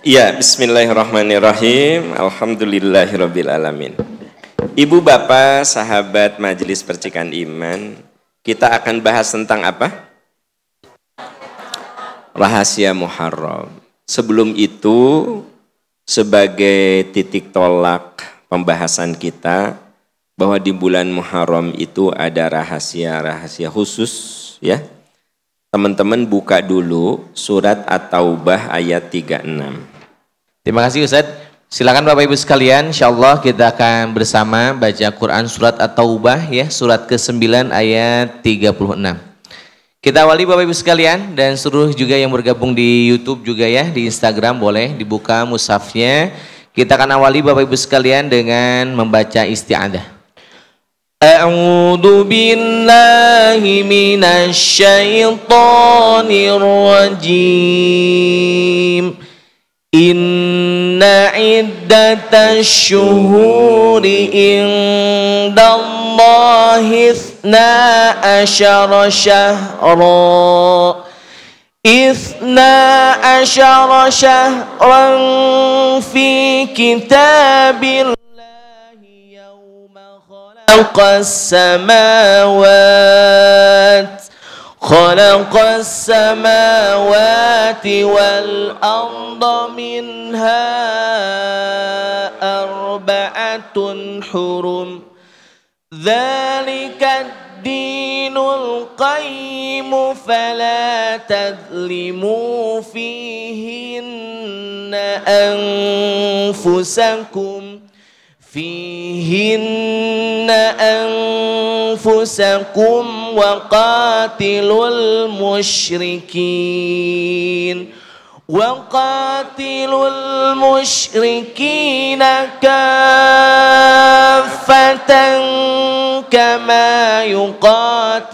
Ya, bismillahirrahmanirrahim. Alhamdulillahirrabbilalamin. Ibu bapak, sahabat Majelis Percikan Iman, kita akan bahas tentang apa? Rahasia Muharram. Sebelum itu, sebagai titik tolak pembahasan kita, bahwa di bulan Muharram itu ada rahasia-rahasia khusus, ya. Teman-teman buka dulu surat At-Taubah ayat 36. Terima kasih Ustadz. Silakan Bapak Ibu sekalian, insyaallah kita akan bersama baca Quran surat At-Taubah ya, surat ke-9 ayat 36. Kita awali Bapak Ibu sekalian dan seluruh juga yang bergabung di YouTube juga ya, di Instagram boleh dibuka mushafnya. Kita akan awali Bapak Ibu sekalian dengan membaca isti'adzah. A'udzu billahi minasy syaithanir rajim. Inna iddatasy syuhuri indallahi 12 syahra. 12 syahran fi kitabil خلق السماوات والأرض منها 4 حرم ذلك الدين القيم فلا تظلموا فيهن أنفسكم وقاتلوا المشركين كافة كما يقاتلونكم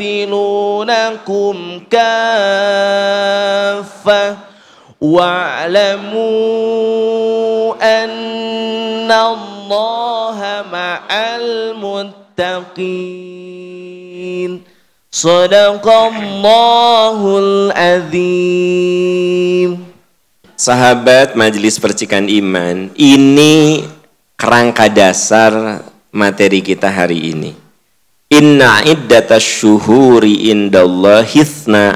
كافة واعلموا أن الله مع المتقين Sadaqallahul azim. Sahabat Majelis Percikan Iman, ini kerangka dasar materi kita hari ini. Inna iddatasy syuhuri indallahi 12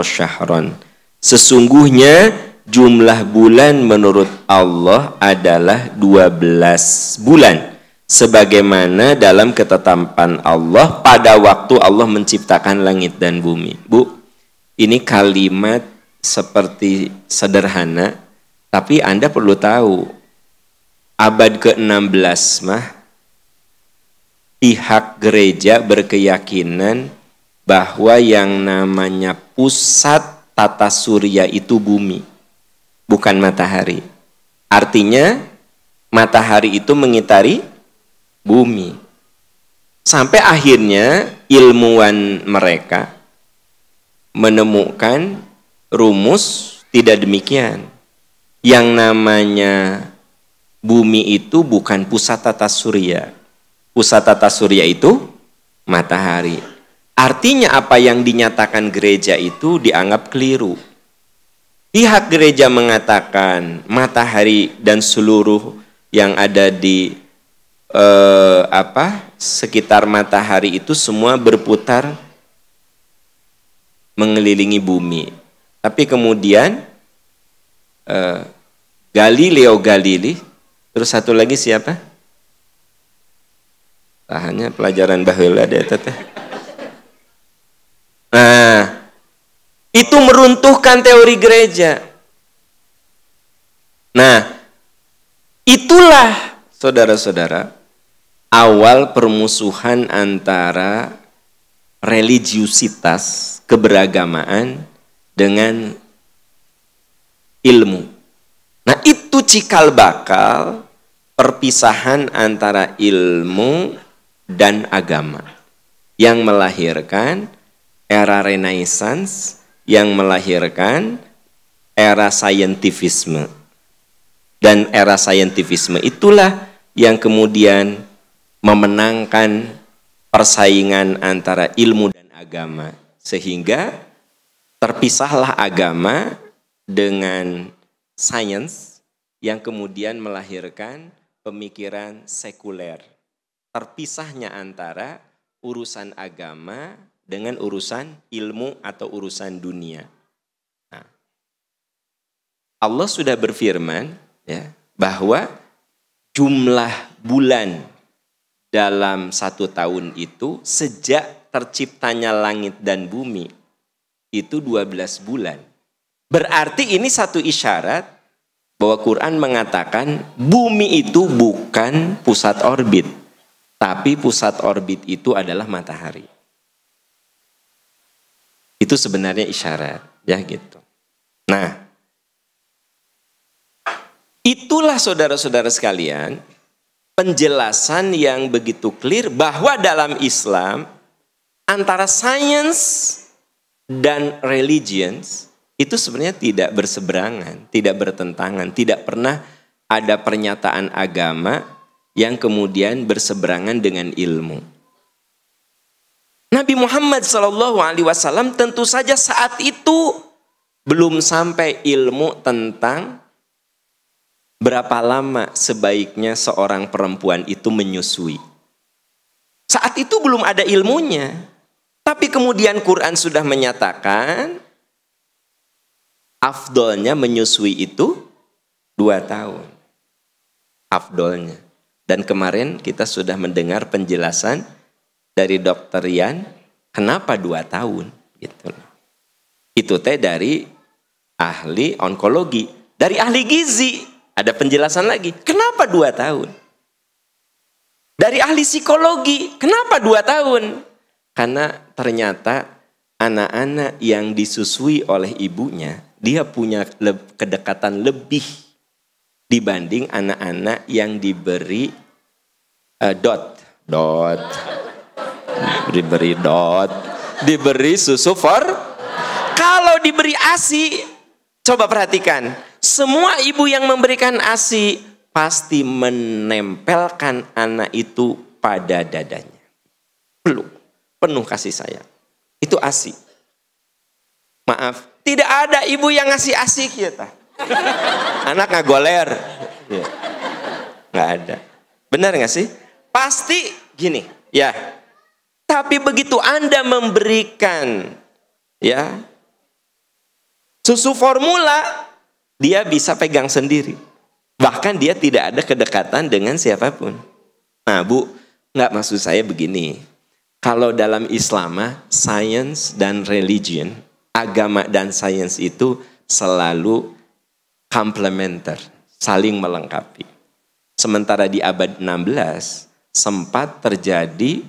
syahran. Sesungguhnya jumlah bulan menurut Allah adalah 12 bulan. Sebagaimana dalam ketetapan Allah pada waktu Allah menciptakan langit dan bumi. Bu, ini kalimat seperti sederhana, tapi Anda perlu tahu, abad ke-16 mah, pihak gereja berkeyakinan bahwa yang namanya pusat tata surya itu bumi, bukan matahari. Artinya matahari itu mengitari bumi. Sampai akhirnya ilmuwan mereka menemukan rumus tidak demikian. Yang namanya bumi itu bukan pusat tata surya. Pusat tata surya itu matahari. Artinya apa yang dinyatakan gereja itu dianggap keliru. Pihak gereja mengatakan matahari dan seluruh yang ada di sekitar matahari itu semua berputar mengelilingi bumi. Tapi kemudian Galileo Galilei, terus satu lagi siapa? Hanya pelajaran baheula deh teteh. Nah, itu meruntuhkan teori gereja. Nah, itulah saudara-saudara awal permusuhan antara religiusitas, keberagamaan dengan ilmu. Nah, itu cikal bakal perpisahan antara ilmu dan agama yang melahirkan era Renaissance, yang melahirkan era saintifisme. Dan era saintifisme itulah yang kemudian memenangkan persaingan antara ilmu dan agama, sehingga terpisahlah agama dengan sains, yang kemudian melahirkan pemikiran sekuler. Terpisahnya antara urusan agama dengan urusan ilmu atau urusan dunia. Nah, Allah sudah berfirman ya, bahwa jumlah bulan dalam 1 tahun itu sejak terciptanya langit dan bumi itu 12 bulan. Berarti ini satu isyarat bahwa Quran mengatakan bumi itu bukan pusat orbit, tapi pusat orbit itu adalah matahari. Itu sebenarnya isyarat, ya gitu. Nah, itulah saudara-saudara sekalian, penjelasan yang begitu clear bahwa dalam Islam antara science dan religions itu sebenarnya tidak berseberangan, tidak bertentangan, tidak pernah ada pernyataan agama yang kemudian berseberangan dengan ilmu. Nabi Muhammad SAW tentu saja saat itu belum sampai ilmu tentang berapa lama sebaiknya seorang perempuan itu menyusui. Saat itu belum ada ilmunya. Tapi kemudian Quran sudah menyatakan afdolnya menyusui itu 2 tahun. Afdolnya. Dan kemarin kita sudah mendengar penjelasan dari Dr. Yan, kenapa 2 tahun? Gitu. Itu teh dari ahli onkologi. Dari ahli gizi, ada penjelasan lagi. Kenapa 2 tahun? Dari ahli psikologi, kenapa 2 tahun? Karena ternyata anak-anak yang disusui oleh ibunya, dia punya kedekatan lebih dibanding anak-anak yang diberi diberi susu kalau diberi ASI, coba perhatikan, semua ibu yang memberikan ASI pasti menempelkan anak itu pada dadanya, penuh kasih sayang. Itu ASI. Maaf, tidak ada ibu yang ngasih ASI kita. Anak ngagoler. Ya. Nggak ada. Benar nggak sih? Pasti gini, ya. Tapi begitu Anda memberikan ya susu formula, dia bisa pegang sendiri. Bahkan dia tidak ada kedekatan dengan siapapun. Nah, Bu, nggak maksud saya begini. Kalau dalam Islam, science dan religion, agama dan sains itu selalu komplementer, saling melengkapi. Sementara di abad 16 sempat terjadi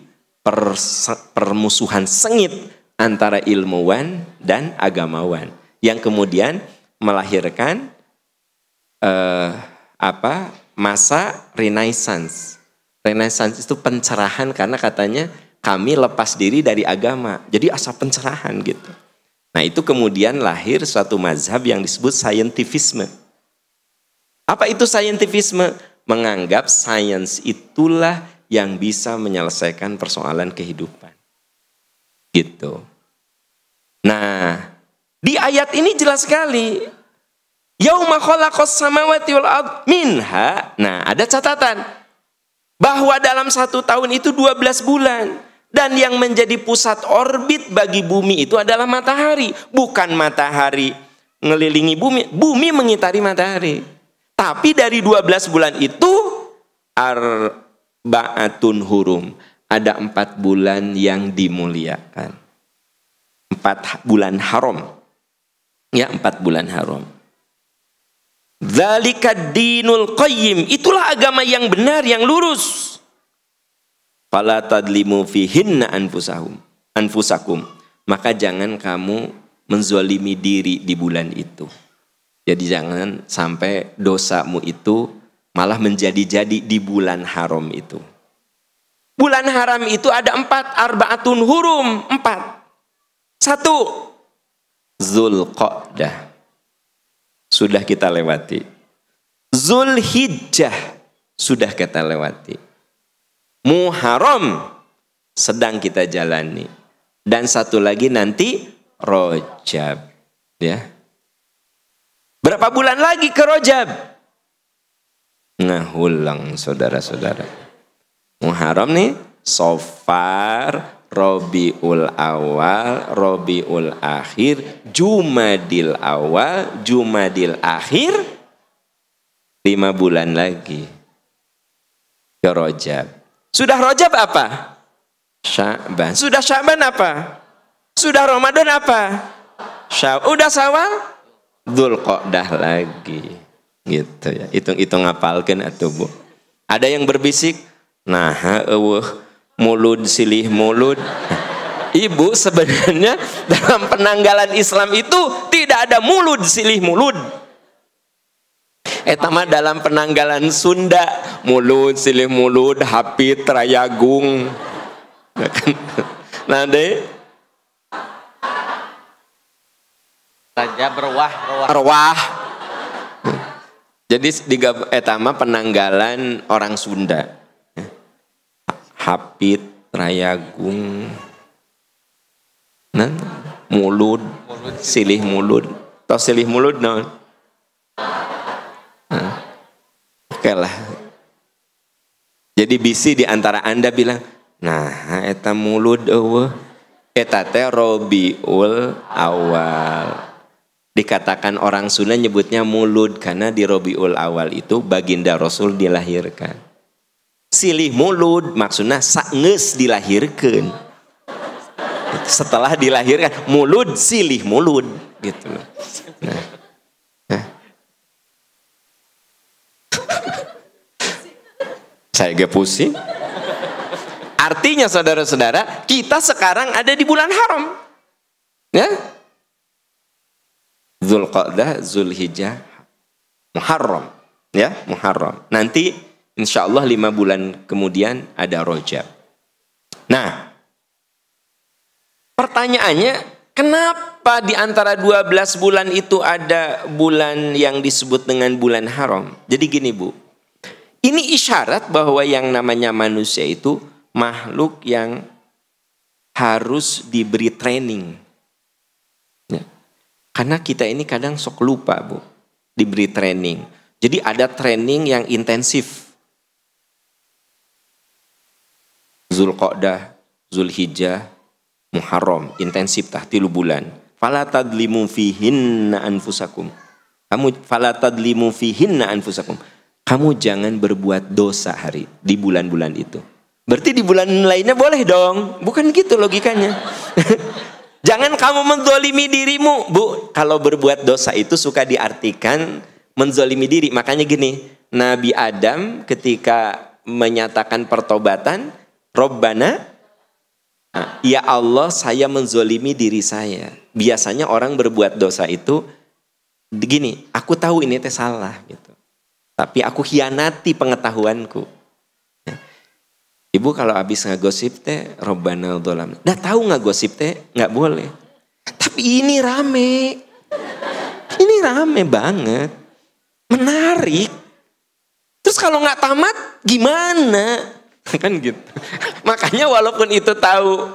permusuhan sengit antara ilmuwan dan agamawan yang kemudian melahirkan masa Renaissance. Renaissance itu pencerahan karena katanya kami lepas diri dari agama. Jadi asa pencerahan gitu. Nah itu kemudian lahir suatu mazhab yang disebut saintifisme. Apa itu saintifisme? Menganggap sains itulah yang bisa menyelesaikan persoalan kehidupan. Gitu. Nah, di ayat ini jelas sekali. Yauma khalaqas samawati wal ard minha. Nah, ada catatan bahwa dalam 1 tahun itu 12 bulan. Dan yang menjadi pusat orbit bagi bumi itu adalah matahari. Bukan matahari ngelilingi bumi. Bumi mengitari matahari. Tapi dari 12 bulan itu arba'atun hurum. Ada 4 bulan yang dimuliakan. 4 bulan haram. Ya, 4 bulan haram. Dzalika dinul qayyim. Itulah agama yang benar, yang lurus. Fala tadlimu fihinna anfusakum. Maka jangan kamu menzalimi diri di bulan itu. Jadi jangan sampai dosamu itu malah menjadi-jadi di bulan haram itu. Bulan haram itu ada 4, arba'atun hurum, 4. 1, Zulqa'dah. Sudah kita lewati. Zulhijjah sudah kita lewati. Muharram sedang kita jalani. Dan satu lagi nanti Rajab. Ya. Berapa bulan lagi ke Rajab? Ngahulang saudara-saudara. Muharram nih Safar, Rabiul Awal, Rabiul Akhir, Jumadil Awal, Jumadil Akhir, 5 bulan lagi ke Rajab. Sudah Rajab apa? Sya'ban. Sudah Sya'ban apa? Sudah Ramadan apa? Udah Syawal? Dzulqa'dah lagi. Gitu ya. Hitung-hitung ngapalkeun atuh Bu. Ada yang berbisik, nah mulud silih mulud. Ibu sebenarnya dalam penanggalan Islam itu tidak ada mulud silih mulud. Eta mah dalam penanggalan Sunda, mulud silih mulud, hapit rayagung. Nah deh. Raja berwah. Arwah. Jadi eta mah penanggalan orang Sunda. Hapit rayagung. Nah, mulud silih mulud. Tau silih mulud naon? Oke lah. Jadi bisi di antara Anda bilang, nah eta mulud eueuh. Eta teh Rabiul Awal. Dikatakan orang Sunda nyebutnya mulud karena di Rabiul Awal itu baginda Rasul dilahirkan. Silih mulud maksudnya saeus dilahirkan. Setelah dilahirkan mulud silih mulud gitu loh. Nah. Saya gak pusing. Artinya saudara-saudara, kita sekarang ada di bulan haram. Ya? Dzulqa'dah, Zulhijjah, Muharram, ya, Muharram. Nanti insya Allah 5 bulan kemudian ada Rajab. Nah, pertanyaannya, kenapa di antara 12 bulan itu ada bulan yang disebut dengan bulan haram? Jadi gini Bu, ini isyarat bahwa yang namanya manusia itu makhluk yang harus diberi training. Karena kita ini kadang sok lupa Bu, diberi training. Jadi ada training yang intensif. Dzulqa'dah, Zulhijjah, Muharram, intensif tah 3 bulan. Fala tadlimu fihinna anfusakum. Kamu jangan berbuat dosa di bulan-bulan itu. Berarti di bulan lainnya boleh dong. Bukan gitu logikanya. Jangan kamu menzolimi dirimu, Bu. Kalau berbuat dosa itu suka diartikan menzolimi diri. Makanya gini, Nabi Adam ketika menyatakan pertobatan, Rabbana, ya Allah saya menzolimi diri saya. Biasanya orang berbuat dosa itu begini, aku tahu ini teh salah gitu. Tapi aku hianati pengetahuanku. Ibu kalau habis ngagosip teh Rabbana dzalamna. Dah tahu ngagosip teh nggak boleh. Tapi ini rame. Ini rame banget. Menarik. Terus kalau nggak tamat gimana? Kan gitu. Makanya walaupun itu tahu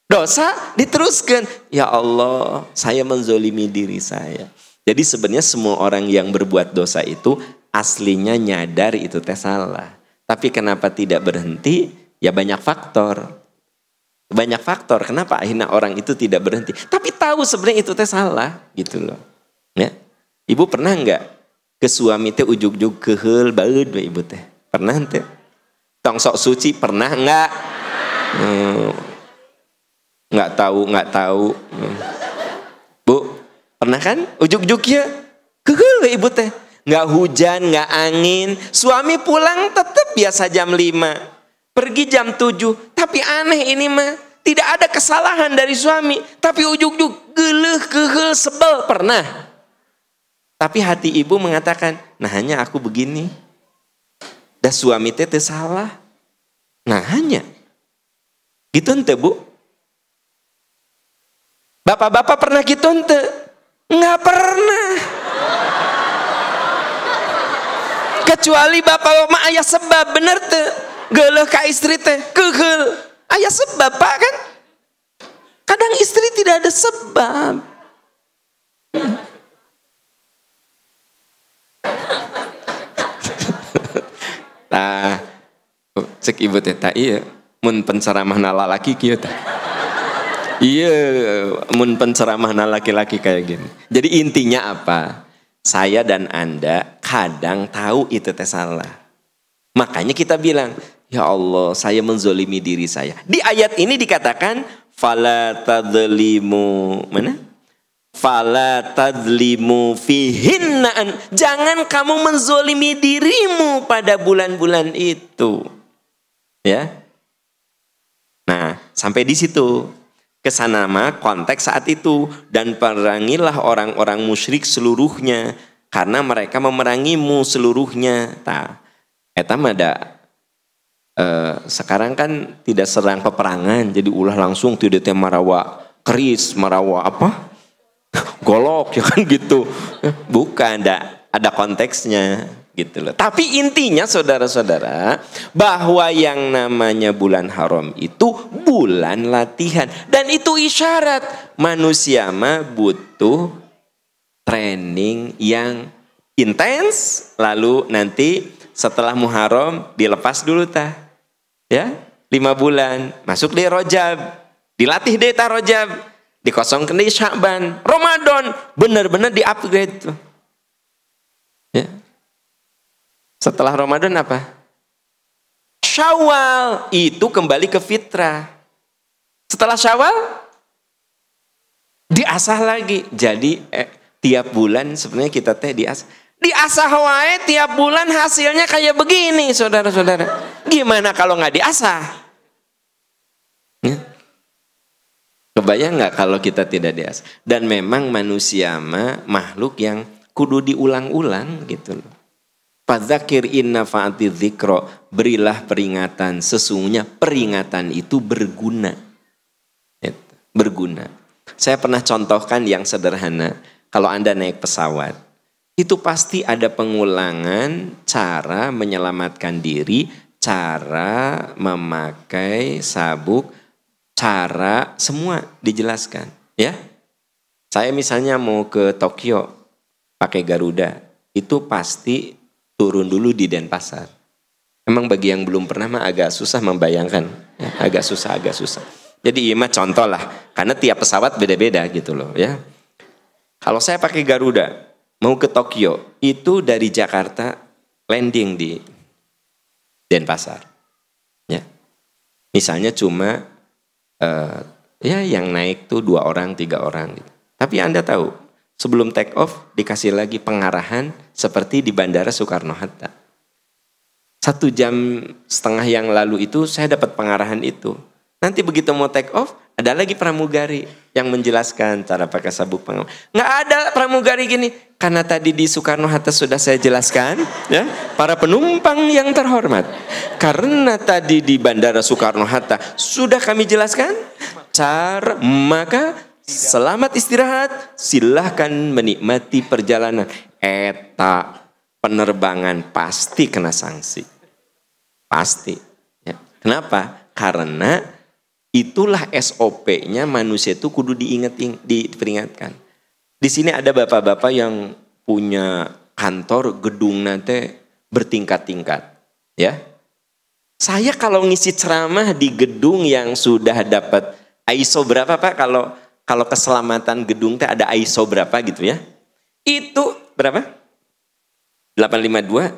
dosa diteruskan. Ya Allah, saya menzolimi diri saya. Jadi sebenarnya semua orang yang berbuat dosa itu aslinya nyadar itu teh salah. Tapi kenapa tidak berhenti? Ya banyak faktor. Banyak faktor. Kenapa akhirnya orang itu tidak berhenti? Tapi tahu sebenarnya itu teh salah. Gitu loh. Ya. Ibu pernah enggak ke suami teh ujug-ujug keheul baeud we ibu teh? Pernah teh? Tong sok suci pernah enggak? Enggak tahu. Bu, pernah kan? Ujug-ujug ya keheul we ibu teh. Nggak hujan, nggak angin. Suami pulang tetap biasa jam 5. Pergi jam 7. Tapi aneh ini mah. Tidak ada kesalahan dari suami. Tapi ujug-ujug geuleuh, keheul, sebel. Pernah. Tapi hati ibu mengatakan, nah hanya aku begini. Dah suami teh salah. Nah hanya. Gitu ente Bu. Bapak-bapak pernah gitu ente? Nggak pernah. Kecuali bapak mah aya sebab bener teh geuleuh ka istri teh keheul aya sebab Pak kan kadang istri tidak ada sebab. Cek ibu teh iya mun penceramah lalaki kieu tah. Iya, mun penceramah laki-laki kayak gini. Jadi intinya apa? Saya dan Anda kadang tahu itu teh salah. Makanya kita bilang, ya Allah, saya menzolimi diri saya. Di ayat ini dikatakan, fala tadzlimu mana? Fala tadzlimu fihinnaan. Jangan kamu menzolimi dirimu pada bulan-bulan itu. Ya. Nah, sampai di situ. Kesana mah konteks saat itu. Dan perangilah orang-orang musyrik seluruhnya. Karena mereka memerangimu seluruhnya. Eta mah sekarang kan tidak serang peperangan. Jadi ulah langsung tidak teh marawa keris, marawa apa? Golok ya kan gitu. Bukan, ada konteksnya gitu loh. Tapi intinya saudara-saudara, bahwa yang namanya bulan haram itu bulan latihan. Dan itu isyarat manusia mah butuh training yang intens. Lalu nanti setelah Muharram dilepas dulu tah. Ya, 5 bulan. Masuk di Rajab. Dilatih deh tah Rajab. Dikosongkan di Sya'ban. Ramadan benar-benar di-upgrade tuh. Ya. Setelah Ramadan apa? Syawal. Itu kembali ke fitrah. Setelah Syawal diasah lagi. Jadi tiap bulan sebenarnya kita teh diasah wae tiap bulan hasilnya kayak begini saudara-saudara. Gimana kalau nggak diasah? Ya. Kebayang nggak kalau kita tidak diasah? Dan memang manusia mah makhluk yang kudu diulang-ulang gitu loh. Fadzakir inna fa'ati dzikra, berilah peringatan, sesungguhnya peringatan itu berguna. Berguna. Saya pernah contohkan yang sederhana, kalau Anda naik pesawat, itu pasti ada pengulangan cara menyelamatkan diri, cara memakai sabuk, cara semua dijelaskan, ya. Saya misalnya mau ke Tokyo pakai Garuda, itu pasti turun dulu di Denpasar. Emang bagi yang belum pernah mah agak susah membayangkan, ya, agak susah. Jadi ini mah contoh lah, karena tiap pesawat beda-beda gitu loh, ya. Kalau saya pakai Garuda mau ke Tokyo, itu dari Jakarta landing di Denpasar, ya. Misalnya cuma ya yang naik tuh 2 orang, 3 orang gitu. Tapi Anda tahu, sebelum take off dikasih lagi pengarahan seperti di Bandara Soekarno-Hatta. 1,5 jam yang lalu itu saya dapat pengarahan itu. Nanti begitu mau take off, ada lagi pramugari yang menjelaskan cara pakai sabuk pengaman. Nggak ada pramugari gini, karena tadi di Soekarno-Hatta sudah saya jelaskan, ya, para penumpang yang terhormat. Karena tadi di Bandara Soekarno-Hatta sudah kami jelaskan, maka selamat istirahat, silahkan menikmati perjalanan. Eta penerbangan pasti kena sanksi. Pasti. Ya. Kenapa? Karena itulah SOP-nya manusia itu kudu diperingatkan. Di sini ada bapak-bapak yang punya kantor gedung nanti bertingkat-tingkat. Ya. Saya kalau ngisi ceramah di gedung yang sudah dapat ISO berapa Pak? Kalau keselamatan gedung teh ada ISO berapa gitu ya? Itu berapa? 852.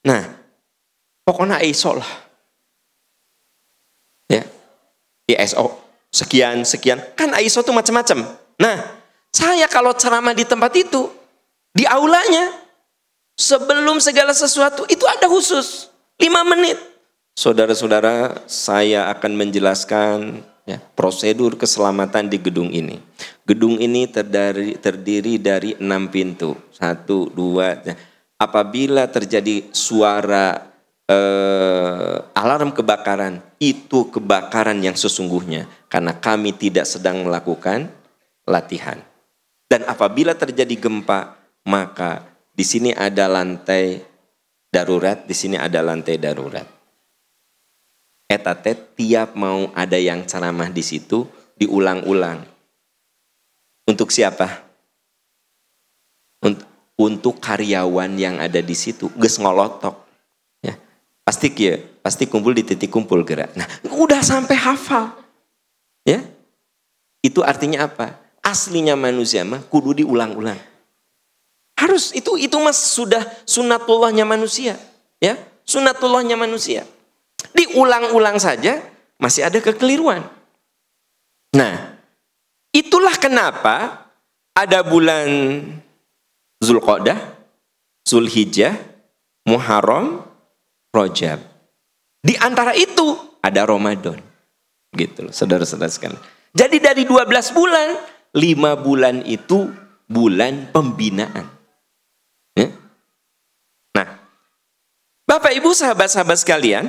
Nah, pokoknya ISO lah. Ya. ISO sekian. Kan ISO tuh macam-macam. Nah, saya kalau ceramah di tempat itu, di aulanya, sebelum segala sesuatu, itu ada khusus 5 menit. Saudara-saudara, saya akan menjelaskan ya, prosedur keselamatan di gedung ini. Gedung ini terdiri dari 6 pintu. 1, 2. Apabila terjadi suara alarm kebakaran, itu kebakaran yang sesungguhnya. Karena kami tidak sedang melakukan latihan. Dan apabila terjadi gempa, maka di sini ada lantai darurat, di sini ada lantai darurat. Tiap mau ada yang ceramah di situ diulang-ulang. Untuk siapa? Untuk karyawan yang ada di situ, geus ngolotok. Ya. pasti kumpul di titik kumpul gerak. Nah, udah sampai hafal. Ya. Itu artinya apa? Aslinya manusia mah kudu diulang-ulang. Harus itu mas sudah sunatullahnya manusia, ya. Sunatullahnya manusia. Diulang-ulang saja masih ada kekeliruan. Nah, itulah kenapa ada bulan Zulqa'dah, Zulhijjah, Muharram, Rajab. Di antara itu ada Ramadan. Gitu loh, saudara-saudara sekalian. Jadi dari 12 bulan, 5 bulan itu bulan pembinaan. Ya? Nah, Bapak Ibu sahabat-sahabat sekalian,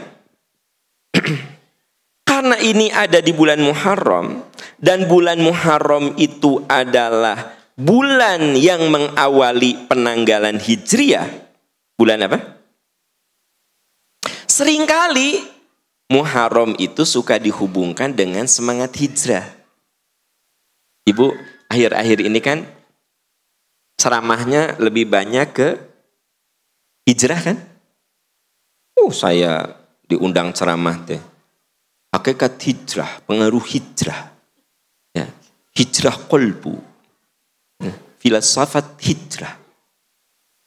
karena ini ada di bulan Muharram, dan bulan Muharram itu adalah bulan yang mengawali penanggalan Hijriah. Bulan apa? Seringkali Muharram itu suka dihubungkan dengan semangat hijrah. Ibu, akhir-akhir ini kan ceramahnya lebih banyak ke hijrah kan? Saya diundang ceramah teh. Hakikat hijrah, pengaruh hijrah. Ya, hijrah kolbu. Ya, filsafat hijrah.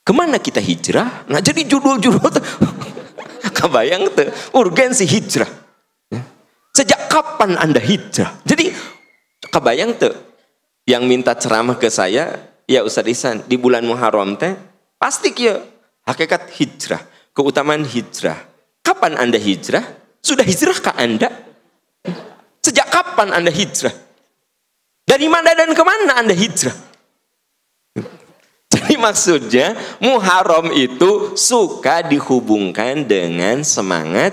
Kemana kita hijrah? Nah jadi judul-judul kebayang tuh, urgensi hijrah. Ya. Sejak kapan Anda hijrah? Jadi kebayang tuh, yang minta ceramah ke saya, ya Ustaz Ihsan, di bulan Muharram teh pasti kia hakikat hijrah, keutamaan hijrah. Kapan Anda hijrah? Sudah hijrahkah Anda? Sejak kapan Anda hijrah? Dari mana dan kemana Anda hijrah? Jadi maksudnya Muharram itu suka dihubungkan dengan semangat.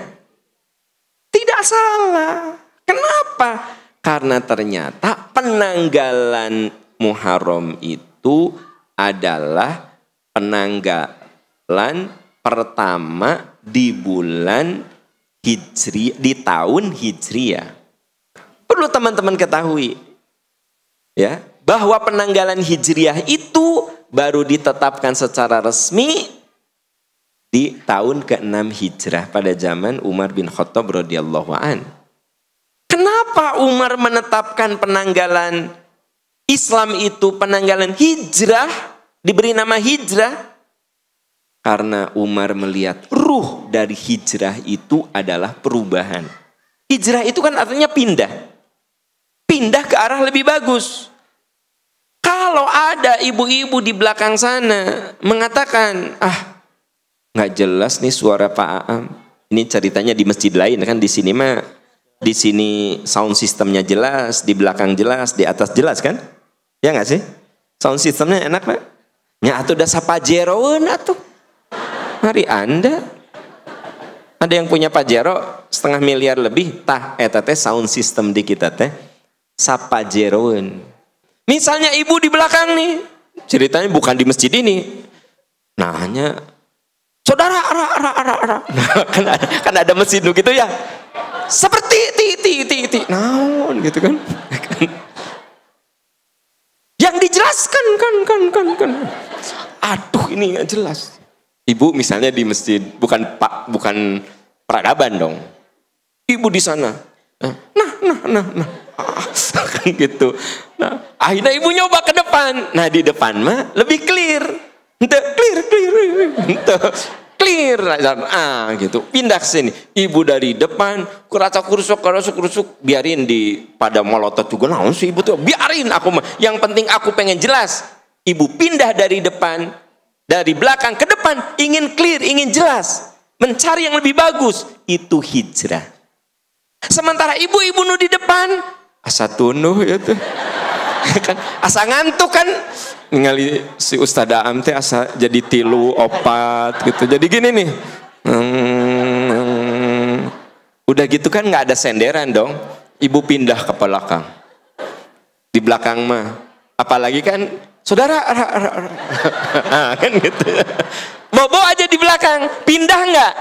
Tidak salah. Kenapa? Karena ternyata penanggalan Muharram itu adalah penanggalan pertama di bulan Hijri, di tahun Hijriah. Perlu teman-teman ketahui ya, bahwa penanggalan Hijriah itu baru ditetapkan secara resmi di tahun ke-6 Hijrah pada zaman Umar bin Khattab radhiyallahu an. Kenapa Umar menetapkan penanggalan Islam itu penanggalan hijrah, diberi nama hijrah? Karena Umar melihat ruh dari hijrah itu adalah perubahan. Hijrah itu kan artinya pindah. Pindah ke arah lebih bagus. Kalau ada ibu-ibu di belakang sana mengatakan, nggak jelas nih suara Pak Aam. Ini ceritanya di masjid lain kan, di sini mah, di sini sound systemnya jelas, di belakang jelas, di atas jelas kan? Ya nggak sih? Sound systemnya enak Pak. Nya atuh udah sapajeroeun atuh. Hari Anda ada yang punya Pajero 500 miliar lebih, eta teh sound system di kita teh sapajeroeun. Misalnya ibu di belakang nih, ceritanya bukan di masjid ini. Nah, hanya saudara ara. Nah, kan ada masjid gitu ya. Seperti ti. Naon gitu kan. Yang dijelaskan kan. Aduh, ini enggak jelas. Ibu misalnya di masjid, bukan peradaban dong. Ibu di sana. Nah. Kan gitu. Nah, akhirnya ibu nyoba ke depan. Nah, di depan mah lebih clear. Clear. Gitu. Pindah ke sini. Ibu dari depan, kurusuk, biarin di pada molotot juga. Nah, sih ibu tuh biarin aku mah. Yang penting aku pengen jelas. Ibu pindah dari depan, dari belakang ke depan, ingin clear, ingin jelas, mencari yang lebih bagus, itu hijrah. Sementara ibu-ibu nu di depan, asa tunuh ya tuh, kan, asa ngantuk kan, ningali si Ustaz Aam teh asa jadi 3, 4 gitu, jadi gini nih, udah gitu kan nggak ada senderan dong, ibu pindah ke belakang, di belakang mah, apalagi kan saudara, kan gitu. Bobo aja di belakang, pindah nggak?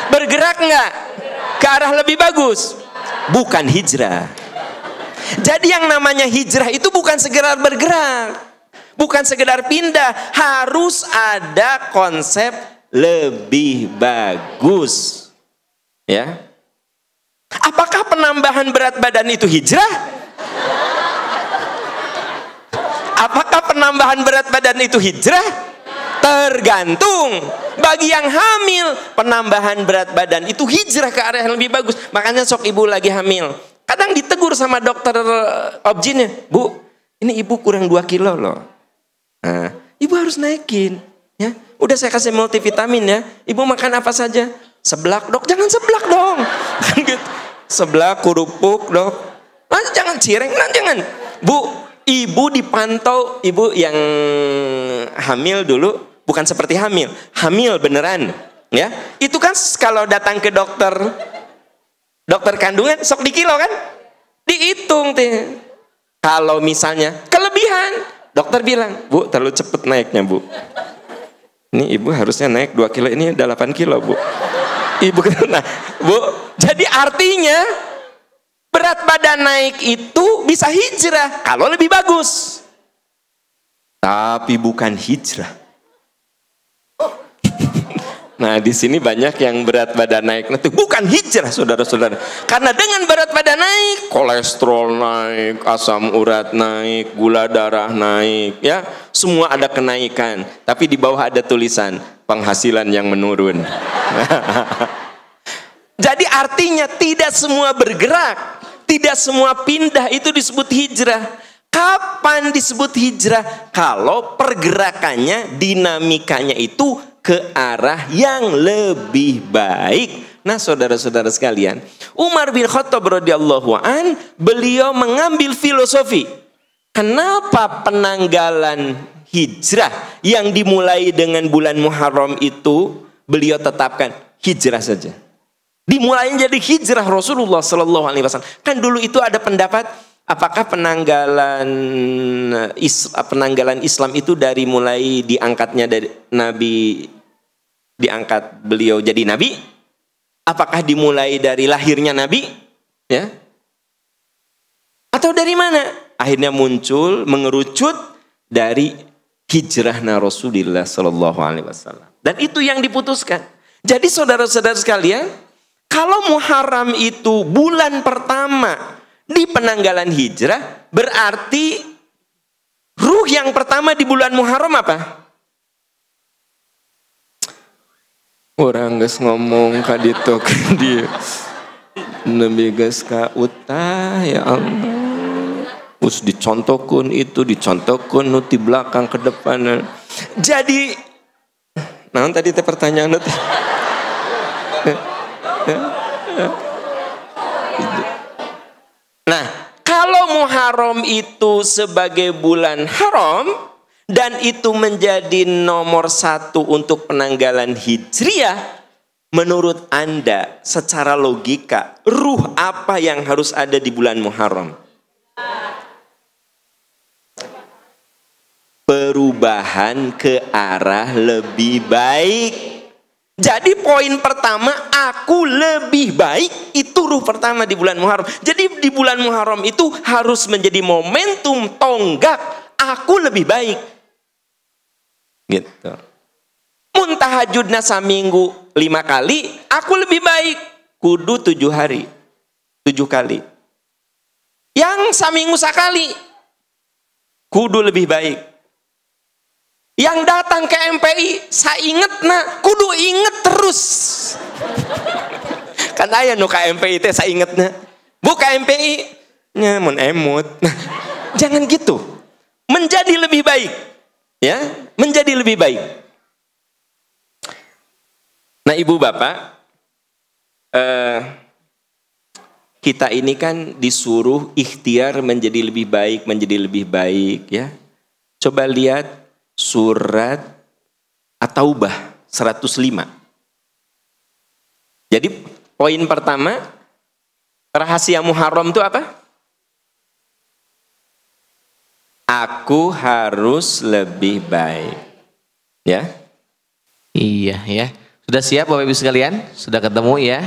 Bergerak nggak? Ke arah lebih bagus? Bukan hijrah. Jadi yang namanya hijrah itu bukan sekedar bergerak, bukan sekedar pindah, harus ada konsep lebih bagus. Ya. Apakah penambahan berat badan itu hijrah? Apakah penambahan berat badan itu hijrah? Tergantung. Bagi yang hamil, penambahan berat badan itu hijrah ke arah yang lebih bagus. Makanya sok ibu lagi hamil, kadang ditegur sama dokter objinnya, Bu, ini ibu kurang 2 kilo loh. Nah, ibu harus naikin. Ya, udah saya kasih multivitamin ya. Ibu makan apa saja? Seblak, Dok. Jangan seblak dong. Kan gitu. Seblak, kerupuk, Dok. Nah, jangan cireng, nah jangan. Bu, ibu dipantau, ibu yang hamil dulu, bukan seperti hamil beneran. Ya, itu kan kalau datang ke dokter kandungan, sok dikilo kan? Dihitung teh. Kalau misalnya kelebihan, dokter bilang, Bu, terlalu cepet naiknya, Bu. Ini ibu harusnya naik 2 kilo, ini udah 8 kilo, Bu. Ibu kena, Bu. Jadi artinya berat badan naik itu bisa hijrah kalau lebih bagus. Tapi bukan hijrah. Nah, di sini banyak yang berat badan naik itu bukan hijrah, saudara-saudara. Karena dengan berat badan naik, kolesterol naik, asam urat naik, gula darah naik, ya, semua ada kenaikan. Tapi di bawah ada tulisan penghasilan yang menurun. Jadi artinya tidak semua bergerak, tidak semua pindah itu disebut hijrah. Kapan disebut hijrah? Kalau pergerakannya, dinamikanya itu ke arah yang lebih baik. Nah, saudara-saudara sekalian, Umar bin Khattab radhiyallahu an, beliau mengambil filosofi. Kenapa penanggalan hijrah yang dimulai dengan bulan Muharram itu beliau tetapkan hijrah saja. Dimulai jadi hijrah Rasulullah Sallallahu Alaihi Wasallam. Kan dulu itu ada pendapat, apakah penanggalan Islam itu dari mulai diangkatnya dari Nabi, diangkat beliau jadi Nabi? Apakah dimulai dari lahirnya Nabi? Ya? Atau dari mana? Akhirnya muncul, mengerucut dari hijrahna Rasulullah Sallallahu Alaihi Wasallam. Dan itu yang diputuskan. Jadi saudara-saudara sekalian, kalau Muharram itu bulan pertama di penanggalan hijrah, berarti ruh yang pertama di bulan Muharram apa? Orang geus ngomong ka ditu ka dieu. Nabi geus ka utah, ya Allah. Us dicontohkeun itu, dicontohkeun nu ti belakang ke depan. Jadi naon tadi teh pertanyaan teh? Nah, kalau Muharram itu sebagai bulan haram dan itu menjadi nomor 1 untuk penanggalan hijriah, menurut Anda secara logika ruh apa yang harus ada di bulan Muharram? Perubahan ke arah lebih baik. Jadi poin pertama, aku lebih baik, itu ruh pertama di bulan Muharram. Jadi di bulan Muharram itu harus menjadi momentum tonggak, aku lebih baik. Gitu. Mun tahajudna saminggu 5 kali, aku lebih baik. Kudu 7 hari, 7 kali. Yang saminggu sekali, kudu lebih baik. Yang datang ke MPI, saya inget nah, kudu inget terus. Kan aya nu ka MPI teh saya inget nah. Bu ka MPI, nya mun emut. Nah, jangan gitu. Menjadi lebih baik. Ya, menjadi lebih baik. Nah, Ibu Bapak, kita ini kan disuruh ikhtiar menjadi lebih baik ya. Coba lihat surat At-Taubah 105. Jadi poin pertama, rahasia Muharram itu apa? Aku harus lebih baik. Ya? Iya ya. Sudah siap Bapak Ibu sekalian? Sudah ketemu ya?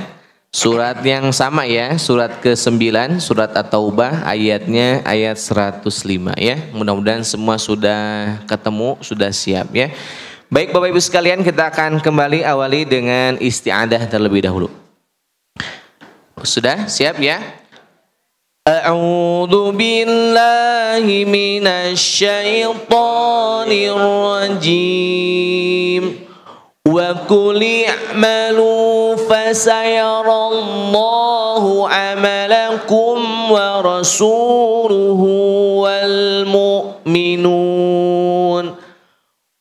Surat yang sama ya, surat ke-9, surat At-Taubah, ayatnya ayat 105 ya. Mudah-mudahan semua sudah ketemu, sudah siap ya. Baik Bapak Ibu sekalian, kita akan kembali awali dengan isti'adah terlebih dahulu. Sudah siap ya? A'udzu billahi minasy syaithanir rajim. Wa qul i'malu fasayarallahu 'amalakum wa rasuluhu wal mu'minun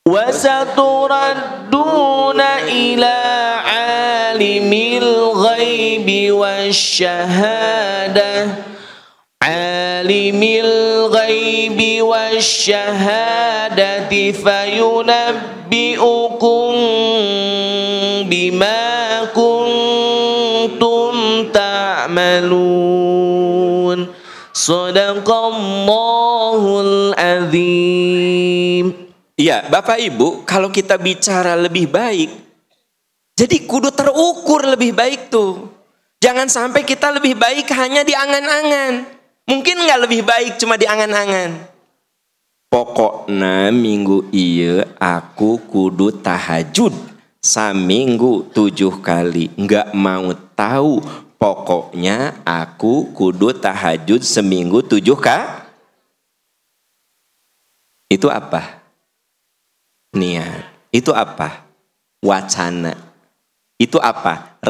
wa saturadduna ila 'alimil ghaibi wasyahadah Alimil ghaibi wasyahadati fayunabbi'ukum bima kuntum ta'malun. Shadaqallahul azim. Iya, Bapak Ibu, kalau kita bicara lebih baik, jadi kudu terukur lebih baik tuh. Jangan sampai kita lebih baik hanya di angan-angan. Mungkin nggak lebih baik cuma di angan-angan. Pokoknya minggu iya aku kudu tahajud saminggu 7 kali. Nggak mau tahu. Pokoknya aku kudu tahajud seminggu 7 kali. Itu apa? Niat. Itu apa? Wacana. Itu apa?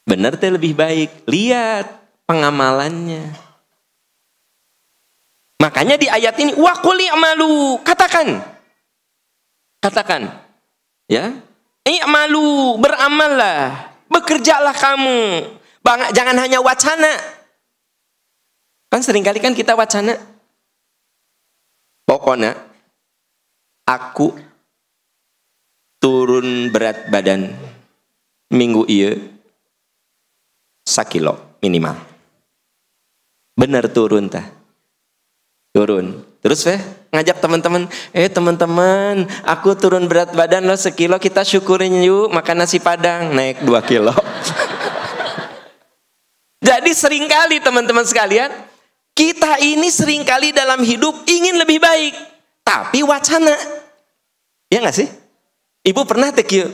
Bener teh lebih baik. Lihat pengamalannya. Makanya di ayat ini wa qul i'malu, katakan ya, i'malu, beramallah, bekerjalah kamu. Jangan hanya wacana. Kan seringkali kan kita wacana. Pokoknya aku turun berat badan minggu ieu 1 kilo minimal. Bener turun tah. Turun. Terus ngajak teman-teman, teman-teman, aku turun berat badan lo 1 kilo, kita syukurin yuk makan nasi padang, naik 2 kilo. Jadi seringkali teman-teman sekalian, kita ini seringkali dalam hidup ingin lebih baik, tapi wacana. Ya nggak sih? Ibu pernah teh kieu,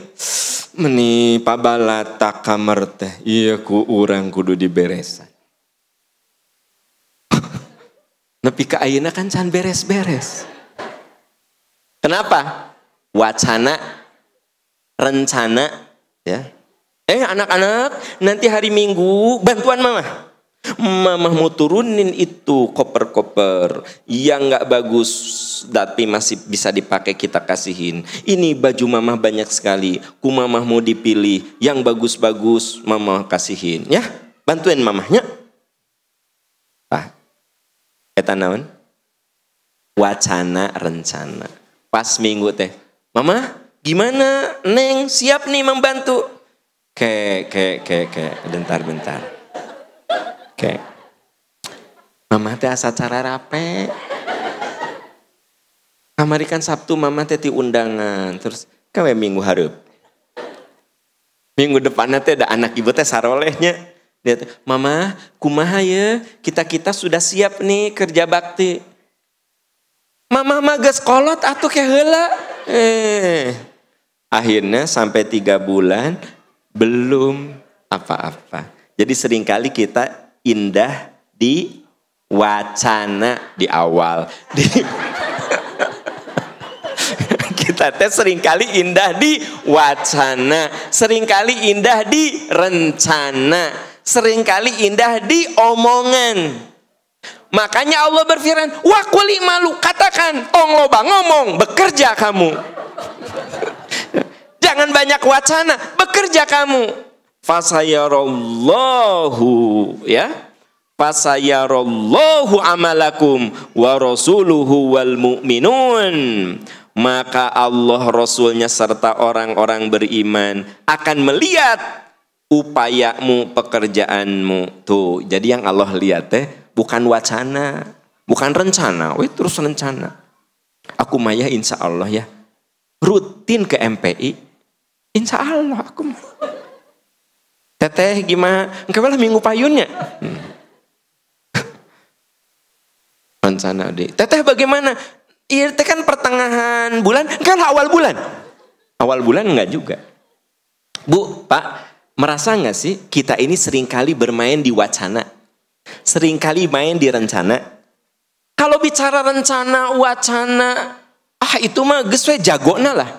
meni pabalata kamar teh, iya ku urang kudu diberesan. Nepi ka ayeuna kan can beres-beres. Kenapa? Wacana, rencana, ya. Anak-anak, nanti hari Minggu bantuan mama. Mama mau turunin itu koper-koper yang nggak bagus, tapi masih bisa dipakai kita kasihin. Ini baju mama banyak sekali, ku mama mau dipilih yang bagus-bagus, mama kasihin, ya. Bantuin mamahnya. Eta naon? Wacana rencana. Pas minggu teh, mama gimana? Neng siap nih membantu. Bentar. Mama teh asa cara rape. Kamari kan Sabtu mama teh ti undangan. Terus kawe minggu hareup. Minggu depanna teh ada anak ibu teh sarolehnya. Dia, mama, kumaha ya? Kita sudah siap nih kerja bakti. Mama mah geus kolot atuh ke heula. Akhirnya sampai 3 bulan belum apa-apa. Jadi seringkali kita indah di wacana di awal. Kita teh seringkali indah di wacana, seringkali indah di rencana. Seringkali indah di omongan. Makanya Allah berfirman, wa qul i'malu, katakan, tong loba ngomong, bekerja kamu. Jangan banyak wacana, bekerja kamu. Fasayarallahu, ya. Fasayarallahu amalakum wa rasuluhu wal mu'minun. Maka Allah, Rasulnya serta orang-orang beriman akan melihat upayamu, pekerjaanmu. Tuh, jadi yang Allah lihat bukan wacana, bukan rencana. Terus rencana. Aku mah ya insya Allah ya rutin ke MPI. Insya Allah aku. Teteh gimana? Engkau lah minggu payunnya. Rencana deh. Teteh bagaimana? Iya, itu kan pertengahan bulan, kan awal bulan. Awal bulan enggak juga. Bu, Pak, merasa nggak sih kita ini seringkali bermain di wacana? Seringkali main di rencana? Kalau bicara rencana, wacana, itu mah geus we jagona lah.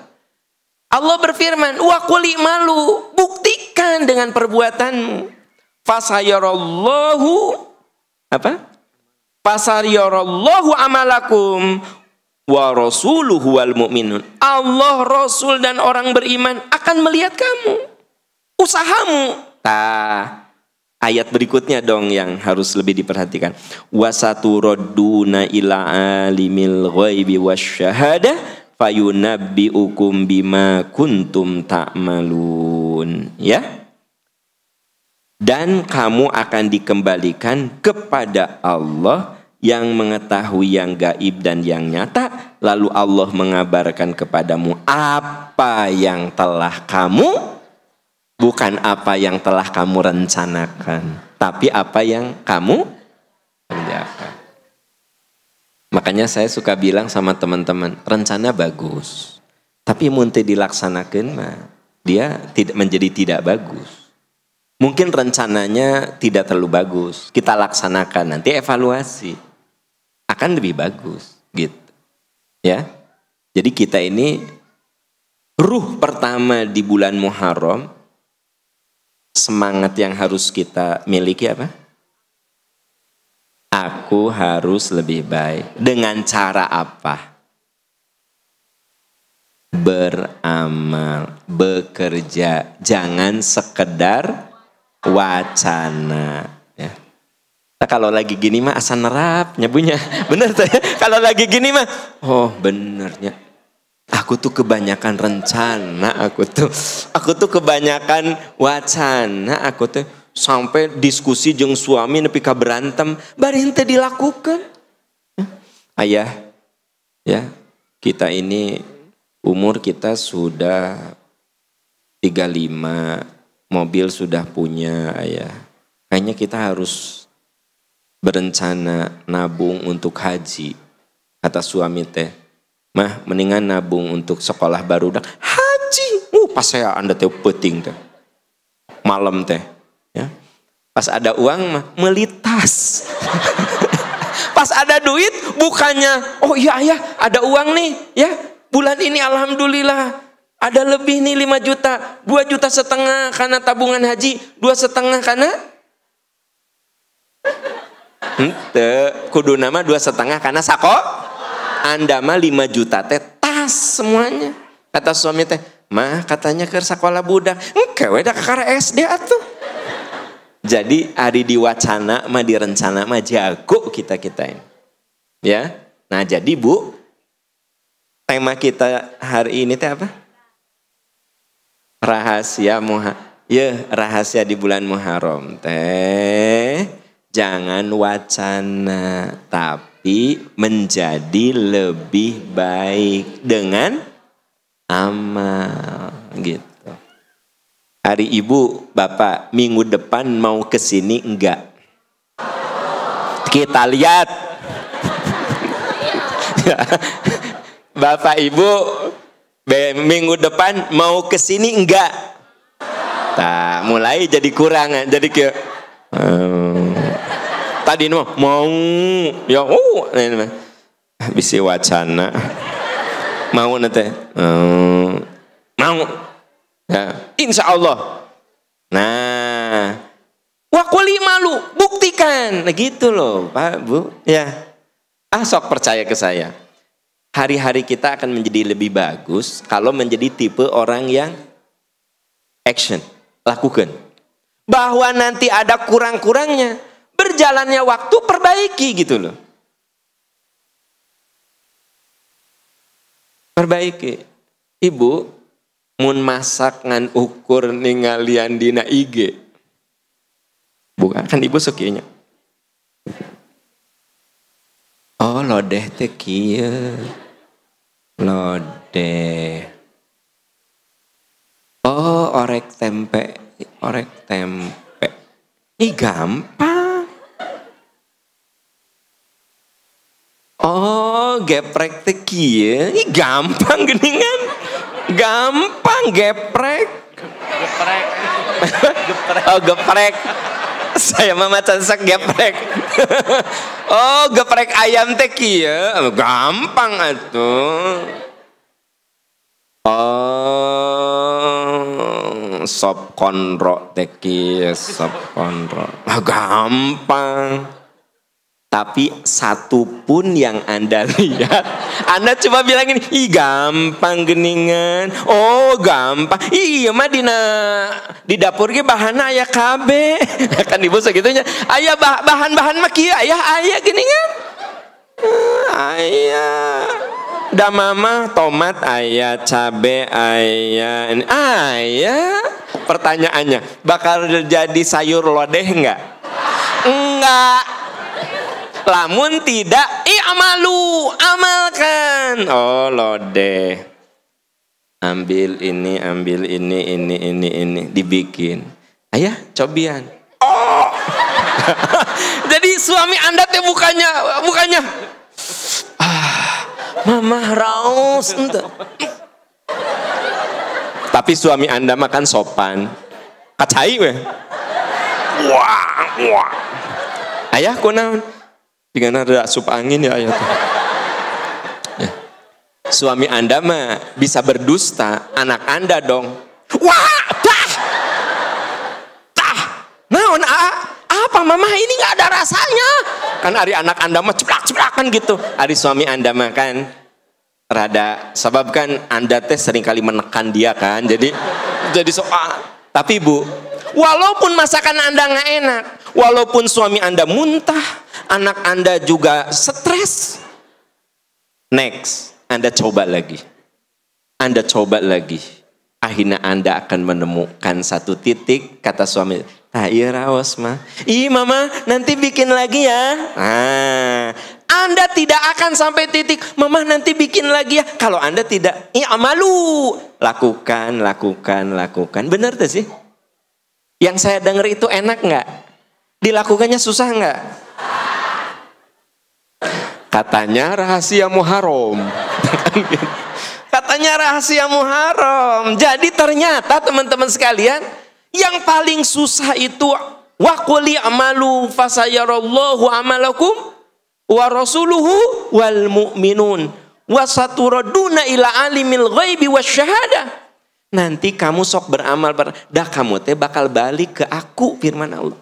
Allah berfirman, wa qul i'malu, buktikan dengan perbuatanmu. Fasayarallahu apa? Fasayarallahu amalakum wa rasuluhu wal mu'minun. Allah, Rasul dan orang beriman akan melihat kamu, usahamu. Ayat berikutnya dong yang harus lebih diperhatikan. Wasaturaduna ila alimil ghaibi wasyahadah fayunabbiukum bima kuntum ta'malun. Ya. Dan kamu akan dikembalikan kepada Allah yang mengetahui yang gaib dan yang nyata. Lalu Allah mengabarkan kepadamu apa yang telah kamu, bukan apa yang telah kamu rencanakan, tapi apa yang kamu kerjakan. Makanya saya suka bilang sama teman-teman, rencana bagus, tapi munte dilaksanakan mah dia tidak menjadi tidak bagus. Mungkin rencananya tidak terlalu bagus, kita laksanakan, nanti evaluasi akan lebih bagus, gitu. Ya, jadi kita ini ruh pertama di bulan Muharram, semangat yang harus kita miliki apa? Aku harus lebih baik. Dengan cara apa? Beramal, bekerja, jangan sekedar wacana, ya. Nah, kalau lagi gini mah asal nerap nyebunya, bener tuh ya. Kalau lagi gini mah, oh benernya, aku tuh kebanyakan rencana, aku tuh kebanyakan wacana, aku tuh sampai diskusi jeung suami nepi ka berantem, bari henteu dilakukan. Ayah, ya kita ini umur kita sudah 35. Mobil sudah punya, ayah. Kayaknya kita harus berencana nabung untuk haji. Kata suami teh, mah mendingan nabung untuk sekolah barudak. Haji, pas saya anda teh penting teh. Malam teh, ya. Pas ada uang mah melitas. Pas ada duit bukannya, oh iya ayah ada uang nih, ya. Bulan ini alhamdulillah. Ada lebih nih 5 juta, 2,5 juta karena tabungan haji, 2,5 karena kudu nama 2,5 karena sako. Anda mah 5 juta teh tas semuanya. Kata suami teh, mah katanya ke sekolah budak, engke we da kakara SD atuh. Jadi hari diwacana mah direncana mah jago kita ini. Ya. Nah, jadi Bu, tema kita hari ini teh apa? Rahasia di bulan Muharram teh jangan wacana, tapi menjadi lebih baik dengan amal, gitu. Hari Ibu, Bapak, minggu depan mau kesini enggak? Kita lihat. Bapak Ibu, minggu depan mau kesini enggak? Nah, mulai jadi kurang, jadi kayak tadi mau ya bisa wacana mau nanti mau ya, insya Allah. Nah, wakuli malu, buktikan, nah, gitu loh Pak Bu, ya. Sok percaya ke saya. Hari-hari kita akan menjadi lebih bagus kalau menjadi tipe orang yang action, lakukan. Bahwa nanti ada kurang-kurangnya, berjalannya waktu perbaiki gitu loh. Perbaiki. Ibu, mun masak ngan ukur ningalian dina IG. Bukan kan Ibu sukinya. Oh lodeh teh kieu. Lodeh. Oh orek tempe. Ih gampang. Oh geprek teh kieu. Ih gampang geuningan. Gampang geprek. Geprek. Oh geprek. Saya mah macan sak geprek. Oh geprek ayam teh kieu. Gampang atuh. Oh sop konro teh kieu, sop konro. Gampang. Tapi satu pun yang Anda lihat, Anda coba bilang ini, ih gampang geningan. Oh gampang. Iya mah di dapur ge bahanna aya kabeh. Kan ibu segitunya. Aya bahan-bahan mah kieu aya geningan. Aya. Da mama tomat aya, cabe aya. Aya. Pertanyaannya, bakal jadi sayur lodeh enggak? Enggak. Lamun tidak, amalu, amalkan. Oh lodeh. Ambil ini, ini, dibikin. Ayah, cobian. Oh. Jadi suami Anda teh bukannya. Mama raus. Tapi suami Anda makan sopan. Kacai weh. Wah. Ayah kunaon? Dengan ada sup angin ya ayat. Ya. Suami Anda mah bisa berdusta, anak Anda dong. Wah, naon apa mama ini nggak ada rasanya? Kan hari anak Anda mah ceplak-ceplakan gitu. Hari suami Anda mah kan rada, sebab kan Anda teh sering kali menekan dia kan. Jadi soal. Tapi Bu, walaupun masakan Anda nggak enak, walaupun suami Anda muntah, anak Anda juga stres. Next, Anda coba lagi. Akhirnya Anda akan menemukan satu titik, kata suami, iya raos mah. Ih mama, nanti bikin lagi ya. Anda tidak akan sampai titik, mama nanti bikin lagi ya. Kalau Anda tidak, malu. Lakukan. Benar tuh sih? Yang saya dengar itu enak nggak? Dilakukannya susah nggak? Katanya rahasia Muharram. Katanya rahasia Muharram. Jadi ternyata teman-teman sekalian, yang paling susah itu wa qul i'malu fasayarallahu amalakum wa rasuluhu wal mu'minun wa saturaduna ila alimil ghaibi wasyahadah. Nanti kamu sok beramal, dah kamu teh bakal balik ke aku, firman Allah.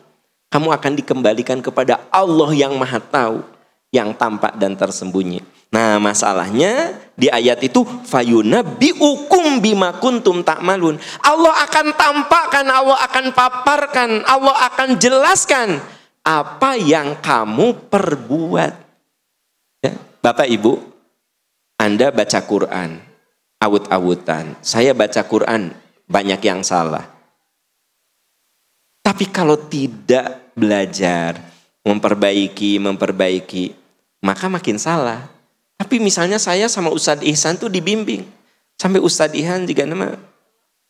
Kamu akan dikembalikan kepada Allah yang Maha Tahu, yang tampak dan tersembunyi. Nah, masalahnya di ayat itu fayunabbiukum bima kuntum ta'malun. Allah akan tampakkan, Allah akan paparkan, Allah akan jelaskan apa yang kamu perbuat. Ya, Bapak Ibu, Anda baca Quran awut-awutan. Saya baca Quran banyak yang salah. Tapi kalau tidak belajar, memperbaiki, maka makin salah. Tapi misalnya saya sama Ustadz Ihsan tuh dibimbing. Sampai Ustadz Ihsan juga nama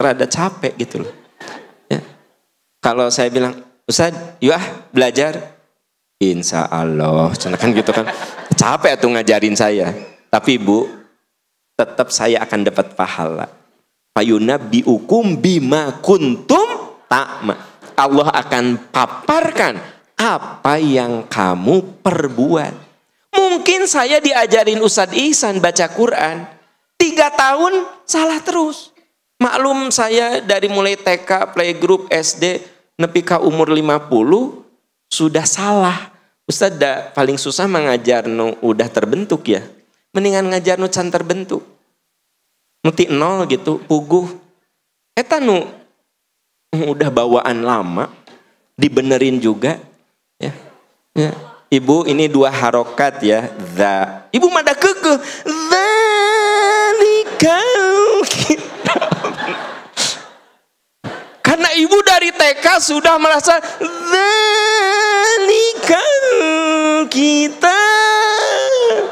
rada capek gitu loh. Ya. Kalau saya bilang, Ustadz, yuk belajar. Insya Allah, kan gitu kan. Capek tuh ngajarin saya. Tapi Bu, tetap saya akan dapat pahala. Fayunabbiukum bima kuntum ta'ma. Allah akan paparkan apa yang kamu perbuat. Mungkin saya diajarin Ustadz Ihsan baca Quran 3 tahun salah terus. Maklum saya dari mulai TK, playgroup, SD, nepi ka umur 50 sudah salah. Ustadz paling susah mengajar nu udah terbentuk ya. Mendingan ngajar nu can terbentuk. Nuti 0 gitu, puguh. Eta nu udah bawaan lama, dibenerin juga. Ya. Ibu ini 2 harokat ya. Ibu mada kekeh. Zalikal kitab. Karena ibu dari TK sudah merasa zalikal kitab.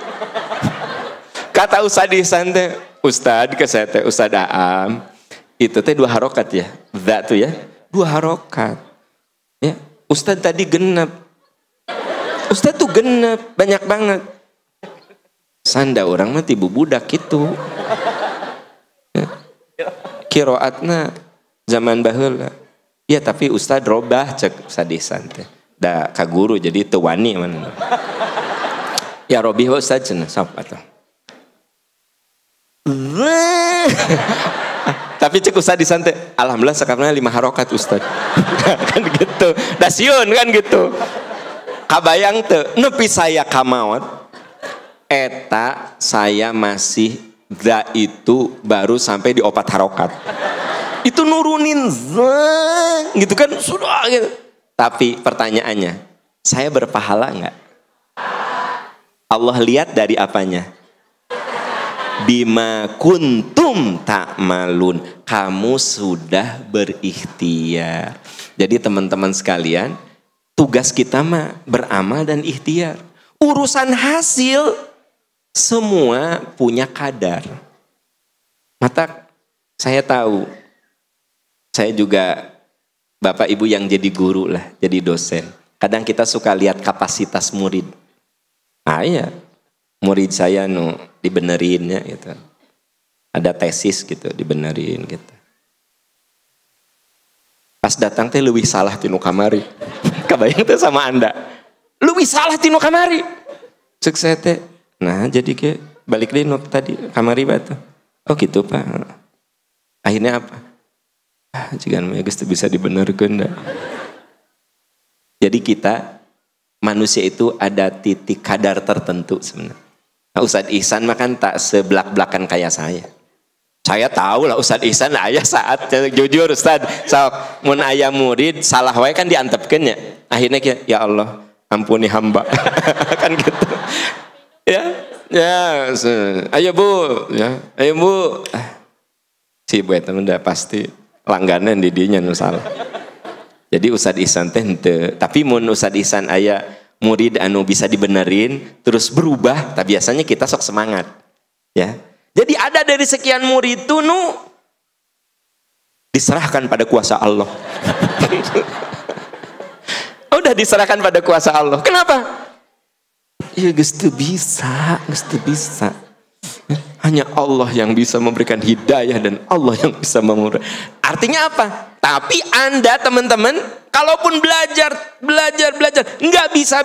Kata Ustadz Ihsan teh, Ustadz ke saya teh, Ustadz Aam, itu teh 2 harokat ya, tuh ya, 2 harokat. Ya, Ustadz tadi genep, Ustadz tuh genep, banyak banget. sanda orang mah tibu budak gitu. Kiroatna zaman baheula. Ya tapi ustad robah cek sadisan teh. Da ka guru jadi teu wani mana. Ya robih wa ustad cenah sok atuh. Tapi cek ustad di santai, alhamdulillah sekarang 5 harokat ustad. Kan gitu, dasiun kan gitu. Kabayang teu, nepi saya kamaot, eta saya masih da itu baru sampai di 4 harokat. Itu nurunin gitu kan sudah gitu. Tapi pertanyaannya, saya berpahala enggak? Allah lihat dari apanya? Bima kuntum ta'malun, kamu sudah berikhtiar. Jadi teman-teman sekalian, tugas kita mah beramal dan ikhtiar. Urusan hasil semua punya kadar. Mata saya tahu, saya juga bapak ibu yang jadi guru lah, jadi dosen. Kadang kita suka lihat kapasitas murid. Iya. Murid saya dibenerinnya gitu. Ada tesis gitu dibenerin gitu. Pas datang teh leuwih salah tinu kamari. Kabayang teh sama Anda. Leuwih salah tinu kamari. Cek saya teh, nah jadi ke balik deui nu tadi kamari batu. Oh gitu Pak. Akhirnya apa? Jigan mah geus teu bisa dibenerkeun da. Jadi kita manusia itu ada titik kadar tertentu sebenarnya. Nah, Ustadz Ihsan mah kan tak sebelak-belakan kayak saya. Saya tahu lah Ustadz Ihsan lah aya saat jujur Ustadz. Sok mun aya murid salah wae kan diantepkeun nya. Akhirnya ya Allah, ampuni hamba. Kan gitu. Ya, ayo Bu, ya. Ayo Bu. Si Bu eta udah pasti langganan di dinya nu salah. Jadi Ustadz Ihsan teh henteu, tapi mun Ustadz Ihsan aya murid anu bisa dibenerin terus berubah, tapi biasanya kita sok semangat ya. Jadi ada dari sekian murid itu diserahkan pada kuasa Allah. Udah diserahkan pada kuasa Allah. Kenapa? Ya geus teu bisa. Hanya Allah yang bisa memberikan hidayah dan Allah yang bisa memberikan. Artinya apa? Tapi Anda teman-teman, kalaupun belajar, nggak bisa,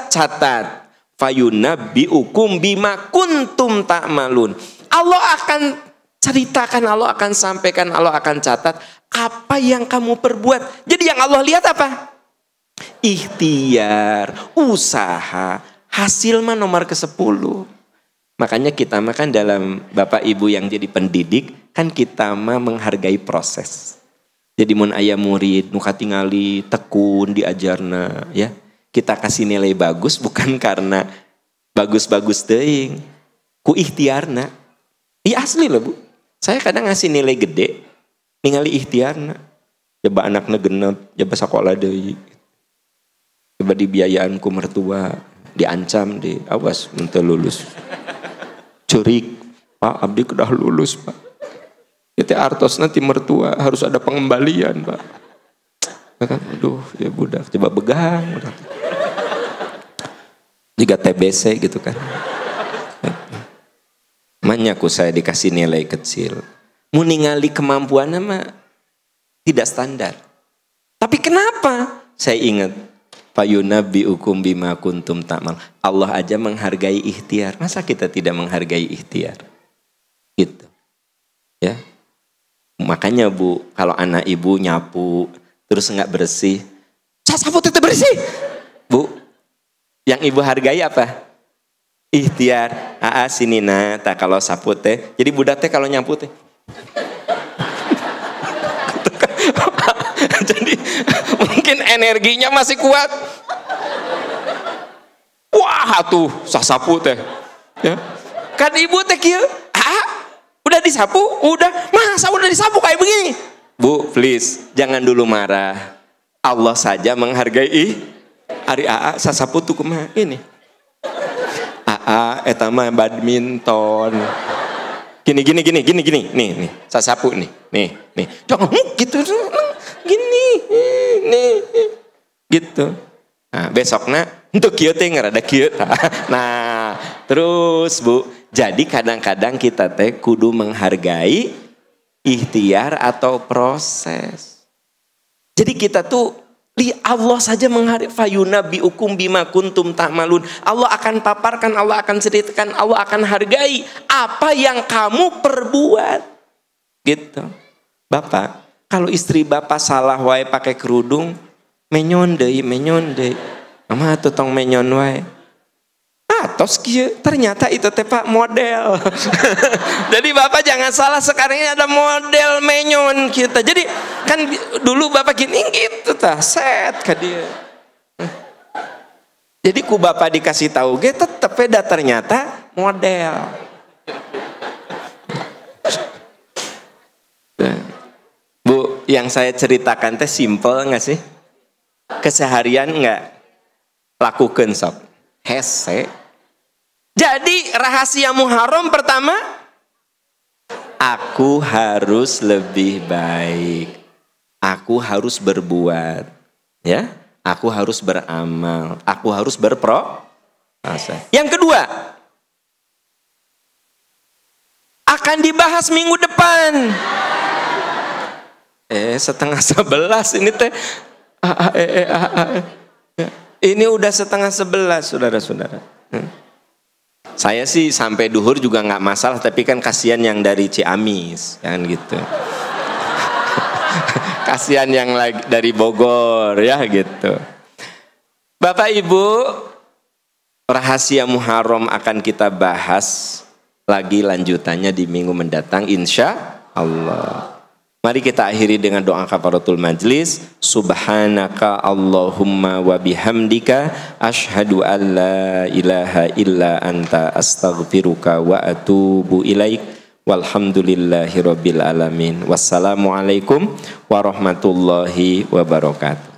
catat. Fayunabbiukum bima kuntum ta'malun. Allah akan ceritakan, Allah akan sampaikan, Allah akan catat apa yang kamu perbuat. Jadi yang Allah lihat apa? Ikhtiar, usaha, hasil mah nomor ke-10. Makanya kita mah kan dalam Bapak Ibu yang jadi pendidik, kan kita mah menghargai proses. Jadi mun aya murid nu katingali tekun diajarna ya. Kita kasih nilai bagus bukan karena bagus-bagus teuing, ku ikhtiarna. Iya asli loh Bu. Saya kadang ngasih nilai gede ningali ikhtiarna. Coba anakna genep, coba sekolah deui. Coba dibiayaan ku mertua, diancam di awas mun teu lulus. Curik, Pak abdi kedah lulus Pak. Itu artos nanti mertua harus ada pengembalian Pak. Aduh ya budak coba begang budak. Jika TBC gitu kan. Makanya aku saya dikasih nilai kecil. Mau ningali kemampuannya mah tidak standar. Tapi kenapa? Saya ingat Fayunabbiukum bima kuntum ta'mal. Allah aja menghargai ikhtiar. Masa kita tidak menghargai ikhtiar? Gitu. Ya. Makanya Bu, kalau anak ibu nyapu terus nggak bersih, sapu tetap bersih. Bu, yang ibu hargai apa? Ikhtiar. Sini tak kalau sapu teh. Jadi budak teh kalau nyapu teh. Jadi mungkin energinya masih kuat. Wah tuh sasapu teh. Ya. Kan ibu teh kieu. Udah disapu, masa udah disapu kayak begini? Bu, please, jangan dulu marah. Allah saja menghargai. Ari AA sasapu tuh kumaha ini. AA eta mah badminton. Gini. Nih, sasapu nih. Nih. Jangan gitu. Gini. Nih. Gitu. Nah, besokna untuk kieu teh ngarada kieu. Nah, Terus Bu, jadi kadang-kadang kita teh kudu menghargai ikhtiar atau proses. Jadi kita tuh Allah saja menghargai, fayunabbiukum bima kuntum ta'malun. Allah akan paparkan, Allah akan ceritakan, Allah akan hargai apa yang kamu perbuat. Gitu. Bapak, kalau istri Bapak salah wae pakai kerudung, menyon deui. Mama atuh tong menyon wae. Tos kieu, ternyata itu teh Pak model. Jadi Bapak jangan salah, sekarang ini ada model menyon kita. Jadi kan dulu Bapak gini gitu tah, set ka dia. Jadi ku Bapak dikasih tahu ge tetep beda ternyata model. Bu, yang saya ceritakan teh simple enggak sih? Keseharian enggak? Lakukeun sok. Hese. Jadi rahasia Muharram pertama, aku harus lebih baik. Aku harus berbuat, ya. Aku harus beramal. Aku harus berproses. Yang kedua, akan dibahas minggu depan. 10:30 ini teh. Ini udah 10:30, saudara-saudara. Saya sih sampai duhur juga nggak masalah, tapi kan kasihan yang dari Ciamis, kan gitu. Kasihan yang dari Bogor, ya gitu. Bapak Ibu, rahasia Muharram akan kita bahas lagi lanjutannya di minggu mendatang, insya Allah. Mari kita akhiri dengan doa kafaratul majlis. Subhanaka Allahumma wa bihamdika asyhadu an la ilaha illa anta astaghfiruka wa atubu ilaik. Walhamdulillahi rabbil alamin. Wassalamualaikum warahmatullahi wabarakatuh.